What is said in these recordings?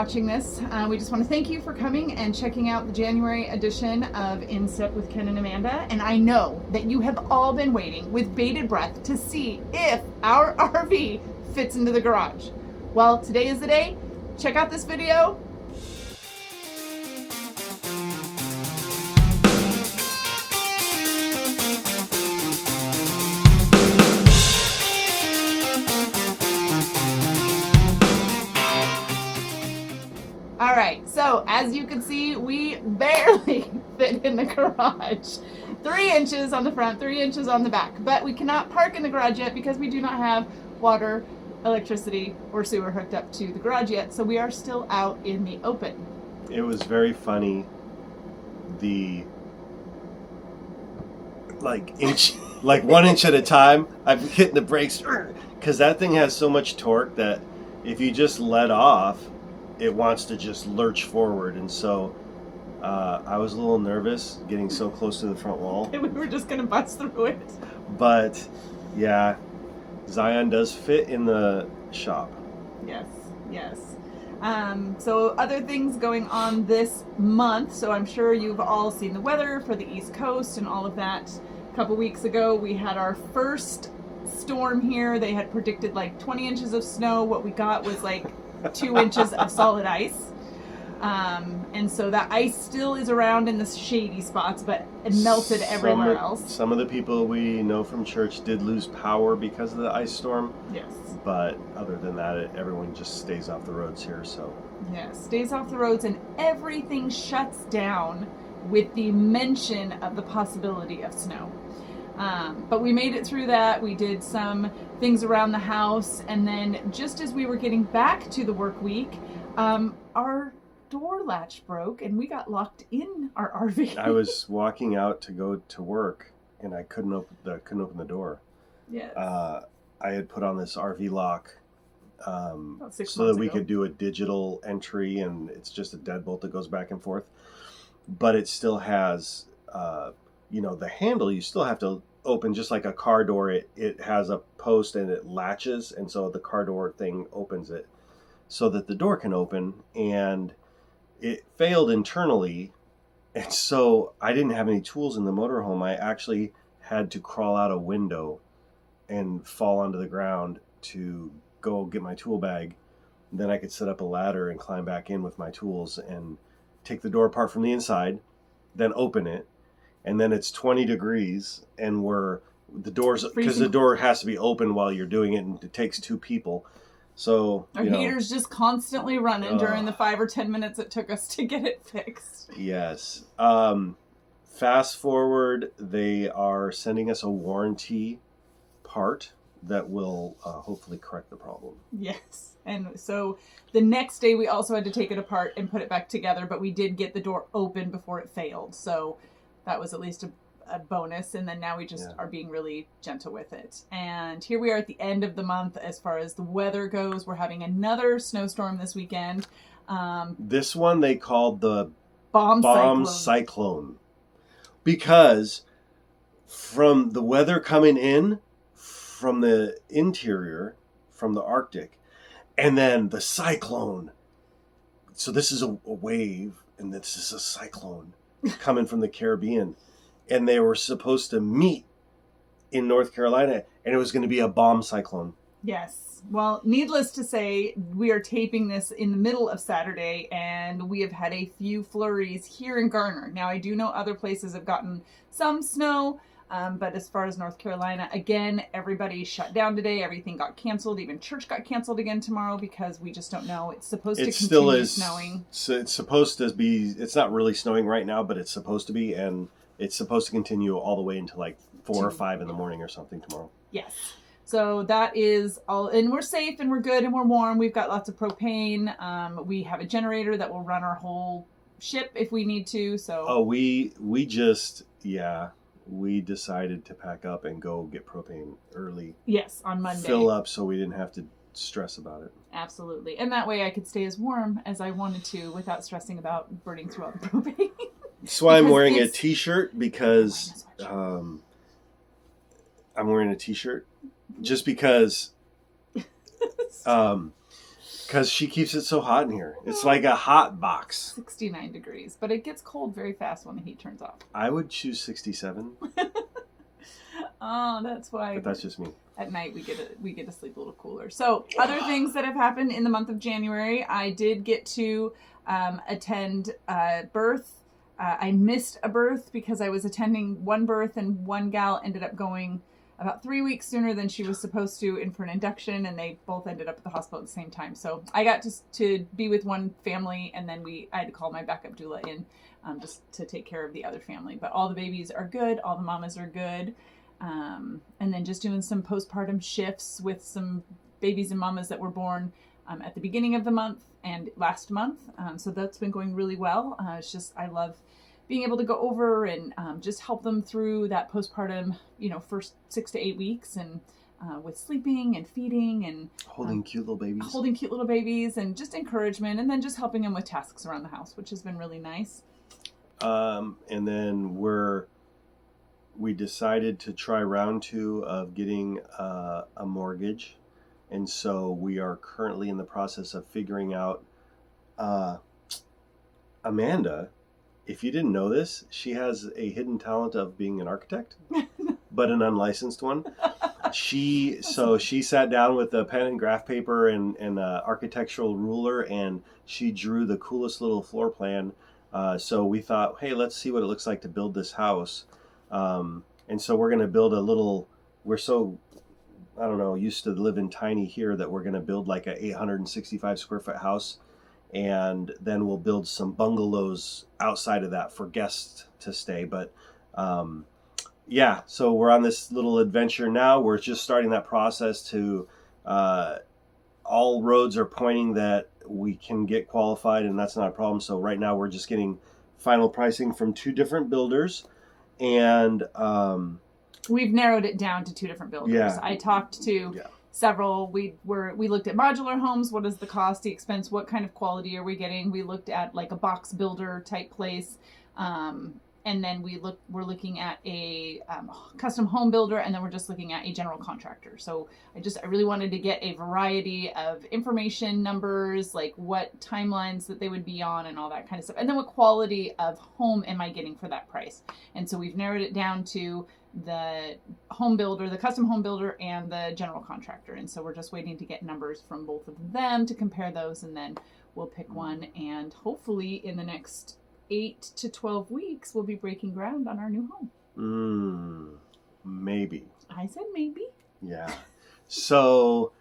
watching this. We just want to thank you for coming and checking out the January edition of In Step with Ken and Amanda. And I know that you have all been waiting with bated breath to see if our RV fits into the garage. Well, today is the day. Check out this video. All right, so as you can see, we barely fit in the garage. 3 inches on the front, 3 inches on the back. But we cannot park in the garage yet because we do not have water, electricity, or sewer hooked up to the garage yet. So we are still out in the open. It was very funny. The inch, 1 inch at a time, I'm hitting the brakes because that thing has so much torque that if you just let off, it wants to just lurch forward. And so I was a little nervous getting so close to the front wall. We were just going to bust through it. But yeah, Zion does fit in the shop. Yes, yes. So other things going on this month. So I'm sure you've all seen the weather for the East Coast and all of that. A couple weeks ago, we had our first storm here. They had predicted 20 inches of snow. What we got was 2 inches of solid ice. And so that ice still is around in the shady spots, but it melted everywhere else. Some of the people we know from church did lose power because of the ice storm. Yes. But other than that, everyone just stays off the roads here. So yes, stays off the roads, and everything shuts down with the mention of the possibility of snow. But we made it through that. We did some things around the house, and then just as we were getting back to the work week, our door latch broke and we got locked in our RV. I was walking out to go to work and I couldn't open the door. Yes. I had put on this RV lock About 6 so that months we ago. could do a digital entry, and it's just a deadbolt that goes back and forth. But it still has, the handle you still have to open just like a car door. It has a post and it latches, and so the car door thing opens it so that the door can open. And it failed internally, and so I didn't have any tools in the motorhome. I actually had to crawl out a window and fall onto the ground to go get my tool bag. Then I could set up a ladder and climb back in with my tools and take the door apart from the inside, then open it. And then it's 20 degrees and the door has to be open while you're doing it, and it takes 2 people. So our heater's just constantly running during the 5 or 10 minutes it took us to get it fixed. Yes. Fast forward, they are sending us a warranty part that will hopefully correct the problem. Yes. And so the next day we also had to take it apart and put it back together, but we did get the door open before it failed. So that was at least a bonus. And then now we just are being really gentle with it. And here we are at the end of the month as far as the weather goes. We're having another snowstorm this weekend. This one they called the Bomb cyclone because from the weather coming in from the interior, from the Arctic, and then the cyclone. So this is a wave, and this is a cyclone coming from the Caribbean. And they were supposed to meet in North Carolina, and it was going to be a bomb cyclone. Yes. Well, needless to say, we are taping this in the middle of Saturday, and we have had a few flurries here in Garner. Now, I do know other places have gotten some snow, but as far as North Carolina, again, everybody shut down today. Everything got canceled. Even church got canceled again tomorrow because we just don't know. It's supposed to continue snowing. So it's supposed to be. It's not really snowing right now, but it's supposed to be, and it's supposed to continue all the way into 4 or 5 in the morning or something tomorrow. Yes. So that is all, and we're safe and we're good and we're warm. We've got lots of propane. We have a generator that will run our whole ship if we need to. So we decided to pack up and go get propane early. Yes, on Monday. Fill up so we didn't have to stress about it. Absolutely. And that way I could stay as warm as I wanted to without stressing about burning through all the propane. That's why I'm wearing a t-shirt because I'm wearing a t-shirt just because Because she keeps it so hot in here. It's like a hot box. 69 degrees, but it gets cold very fast when the heat turns off. I would choose 67. Oh, that's why. But that's just me. At night we get to sleep a little cooler. So other things that have happened in the month of January, I did get to attend a birth. I missed a birth because I was attending one birth, and one gal ended up going about 3 weeks sooner than she was supposed to in for an induction, and they both ended up at the hospital at the same time. So I got to be with one family, and then I had to call my backup doula in just to take care of the other family. But all the babies are good. All the mamas are good. And then just doing some postpartum shifts with some babies and mamas that were born at the beginning of the month and last month. So that's been going really well. It's just, I love being able to go over and just help them through that postpartum, first 6 to 8 weeks, and with sleeping and feeding and holding cute little babies. Holding cute little babies, and just encouragement, and then just helping them with tasks around the house, which has been really nice. And then we decided to try round 2 of getting a mortgage. And so we are currently in the process of figuring out, Amanda, if you didn't know this, she has a hidden talent of being an architect, but an unlicensed one. She sat down with a pen and graph paper and an architectural ruler, and she drew the coolest little floor plan. So we thought, hey, let's see what it looks like to build this house. And so we're going to build we're so, I don't know, used to living tiny here that we're going to build like a 865 square foot house. And then we'll build some bungalows outside of that for guests to stay. But, so we're on this little adventure now. We're just starting that process to, all roads are pointing that we can get qualified, and that's not a problem. So right now we're just getting final pricing from 2 different builders. And we've narrowed it down to 2 different builders. Yeah. I talked to several. We looked at modular homes. What is the cost, the expense? What kind of quality are we getting? We looked at like a box builder type place, and then we're looking at a custom home builder, and then we're just looking at a general contractor. So I really wanted to get a variety of information, numbers, like what timelines that they would be on and all that kind of stuff. And then what quality of home am I getting for that price? And so we've narrowed it down to the home builder, the custom home builder, and the general contractor. And so we're just waiting to get numbers from both of them to compare those, and then we'll pick one. And hopefully in the next 8 to 12 weeks, we'll be breaking ground on our new home. Maybe. I said maybe. Yeah. So,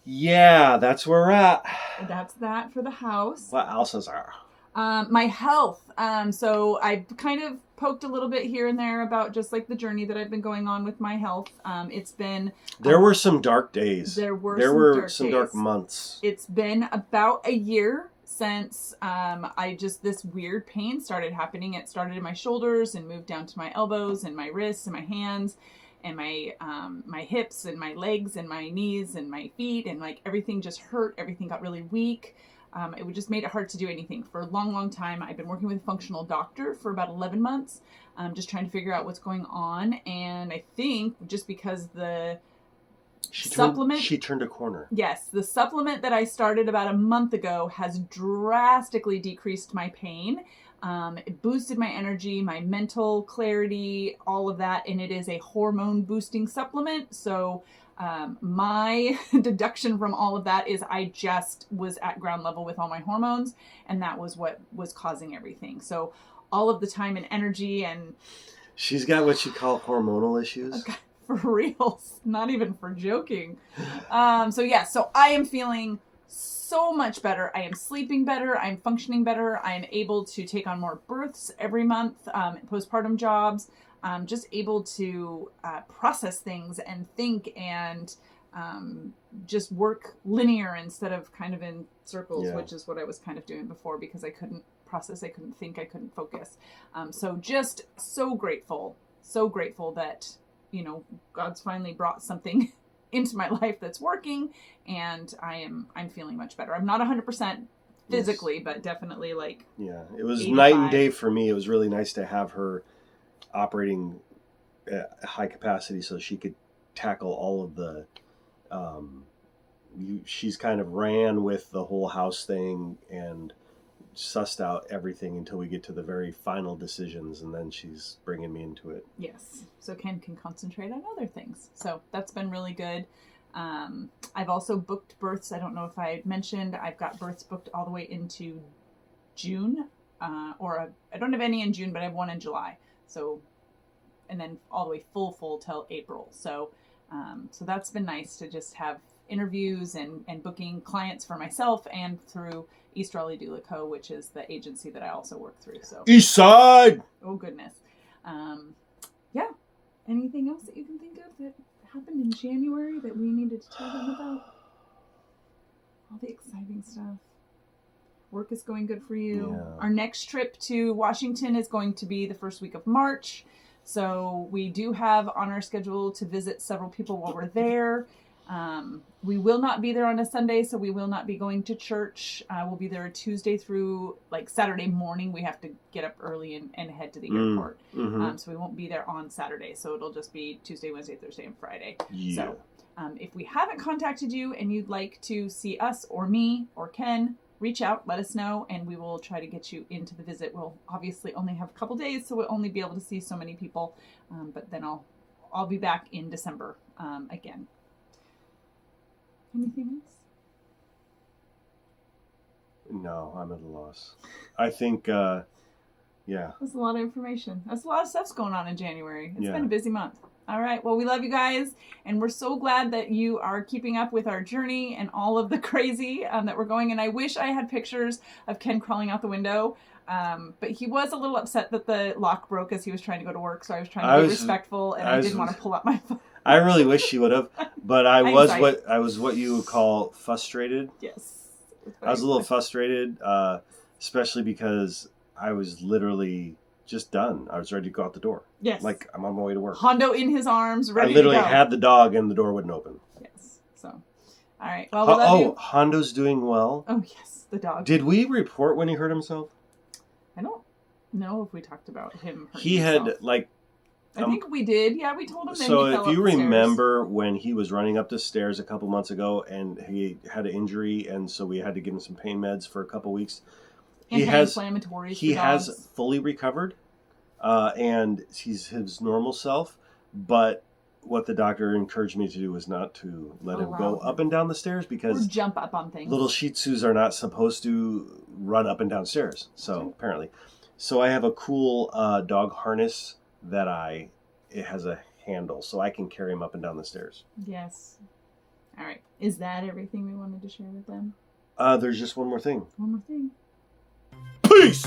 that's where we're at. That's that for the house. What else is there? My health. So I've kind of poked a little bit here and there about just like the journey that I've been going on with my health. It's been... There were some dark days. There were some dark months. It's been about a year since this weird pain started happening. It started in my shoulders and moved down to my elbows and my wrists and my hands and my hips and my legs and my knees and my feet, and like everything just hurt. Everything got really weak. It just made it hard to do anything for a long, long time. I've been working with a functional doctor for about 11 months, just trying to figure out what's going on. And I think just because she turned a corner. Yes, the supplement that I started about a month ago has drastically decreased my pain. It boosted my energy, my mental clarity, all of that. And it is a hormone boosting supplement. So my deduction from all of that is I just was at ground level with all my hormones, and that was what was causing everything. So all of the time and energy, and she's got what you call hormonal issues. Okay, for real, not even for joking. So I am feeling so much better. I am sleeping better. I'm functioning better. I am able to take on more births every month, postpartum jobs. Just able to process things and think and just work linear instead of kind of in circles, which is what I was kind of doing before because I couldn't process, I couldn't think, I couldn't focus. So just so grateful that, God's finally brought something into my life that's working, and I'm feeling much better. I'm not 100% physically, but definitely like it was 85. Night and day for me. It was really nice to have her operating at high capacity so she could tackle all of the she's kind of ran with the whole house thing and sussed out everything until we get to the very final decisions, and then she's bringing me into it. Yes. So Ken can concentrate on other things. So that's been really good. I've also booked births. I don't know if I mentioned, I've got births booked all the way into June. I don't have any in June, but I have one in July. So, and then all the way full till April. So that's been nice to just have interviews and booking clients for myself and through East Raleigh Doula Co., which is the agency that I also work through. So East Side! Oh, goodness. Yeah. Anything else that you can think of that happened in January that we needed to tell them about? All the exciting stuff. Work is going good for you. Yeah. Our next trip to Washington is going to be the first week of March. So we do have on our schedule to visit several people while we're there. We will not be there on a Sunday, so we will not be going to church. We'll be there Tuesday through like Saturday morning. We have to get up early and head to the airport. Mm-hmm. So we won't be there on Saturday. So it'll just be Tuesday, Wednesday, Thursday, and Friday. Yeah. So if we haven't contacted you and you'd like to see us or me or Ken, reach out, let us know, and we will try to get you into the visit. We'll obviously only have a couple days, so we'll only be able to see so many people. But then I'll be back in December again. Anything else? No, I'm at a loss. I think, yeah. That's a lot of information. That's a lot of stuff's going on in January. It's Yeah. been a busy month. All right. Well, we love you guys, and we're so glad that you are keeping up with our journey and all of the crazy that we're going. And I wish I had pictures of Ken crawling out the window, but he was a little upset that the lock broke as he was trying to go to work. So I was trying to be respectful, and I didn't want to pull up my phone. I really wish she would have, but I was Anxiety. what you would call frustrated. Yes. I was a little frustrated, especially because I was literally just done. I was ready to go out the door. Yes. Like, I'm on my way to work. Hondo in his arms, ready I literally to go. had the dog and the door wouldn't open. Yes. So, all right. Well, we love you. Hondo's doing well. Oh, yes. The dog. Did we report when he hurt himself? I don't know if we talked about him hurting He had, himself. like... I think we did. Yeah, we told him that So he fell if you up the stairs. remember when he was running up the stairs a couple months ago and he had an injury, and so we had to give him some pain meds for a couple weeks. He has fully recovered, and he's his normal self. But what the doctor encouraged me to do was not to let him go up and down the stairs, because or jump up on things. Little Shih Tzus are not supposed to run up and down stairs. So apparently, so I have a cool dog harness that it has a handle, so I can carry him up and down the stairs. Yes. All right. Is that everything we wanted to share with them? There's just one more thing. One more thing. Peace!